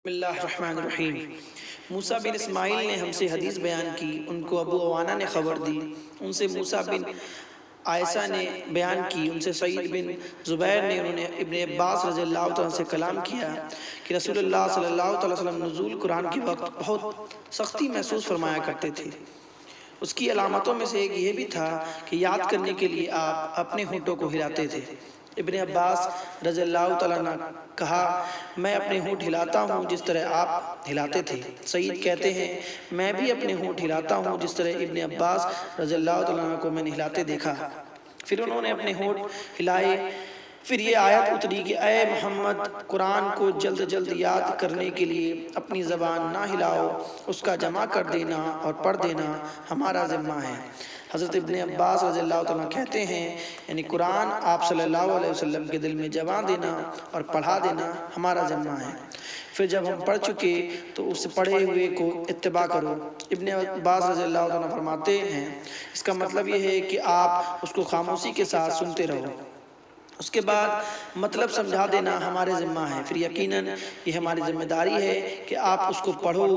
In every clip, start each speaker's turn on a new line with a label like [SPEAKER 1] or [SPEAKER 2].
[SPEAKER 1] بسم اللہ الرحمن الرحیم۔ موسیٰ بن اسماعیل نے ہم سے حدیث بیان کی، ان کو ابو عوانہ نے خبر دی، ان سے موسیٰ بن عائسہ نے بیان کی، ان سے سعید بن زبیر نے، انہوں نے ابن عباس رضی اللہ عنہ سے کلام کیا کہ رسول اللہ صلی اللہ علیہ وسلم نزول قرآن کے وقت بہت سختی محسوس فرمایا کرتے تھے۔ اس کی علامتوں میں سے ایک یہ بھی تھا کہ یاد کرنے کے لیے آپ اپنے ہونٹوں کو ہلاتے تھے۔ ابن عباس رضی اللہ عنہ نے کہا، میں اپنے ہونٹ ہلاتا ہوں جس طرح آپ ہلاتے تھے۔ سعید کہتے ہیں، میں بھی اپنے ہونٹ ہلاتا ہوں جس طرح ابن عباس رضی اللہ عنہ کو میں نے ہلاتے دیکھا۔ پھر انہوں نے اپنے ہونٹ ہلائے۔ پھر یہ آیت اتری کہ اے محمد، قرآن کو جلد جلد یاد کرنے کے لیے اپنی زبان نہ ہلاؤ، اس کا جمع کر دینا اور پڑھ دینا ہمارا ذمہ ہے۔ حضرت ابن عباس رضی اللہ عنہ کہتے ہیں، یعنی قرآن آپ صلی اللہ علیہ وسلم کے دل میں جمع دینا اور پڑھا دینا ہمارا ذمہ ہے۔ پھر جب ہم پڑھ چکے تو اس پڑھے ہوئے کو اتباع کرو۔ ابن عباس رضی اللہ عنہ فرماتے ہیں، اس کا مطلب یہ ہے کہ آپ اس کو خاموشی کے ساتھ سنتے رہو، اس کے بعد مطلب سمجھا دینا ہمارے ذمہ ہے، پھر یقیناً یہ ہماری ذمہ داری ہے کہ آپ اس کو پڑھو۔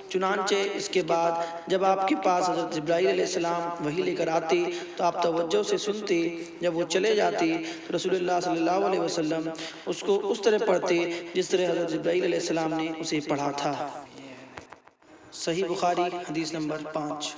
[SPEAKER 1] چنانچہ اس کے بعد جب آپ کے پاس حضرت جبرائیل علیہ السلام وحی لے کر آتے تو آپ توجہ سے سنتے، جب وہ چلے جاتے تو رسول اللہ صلی اللہ علیہ وسلم اس کو اس طرح پڑھتے جس طرح حضرت جبرائیل علیہ السلام نے اسے پڑھا تھا۔ صحیح بخاری حدیث نمبر 5۔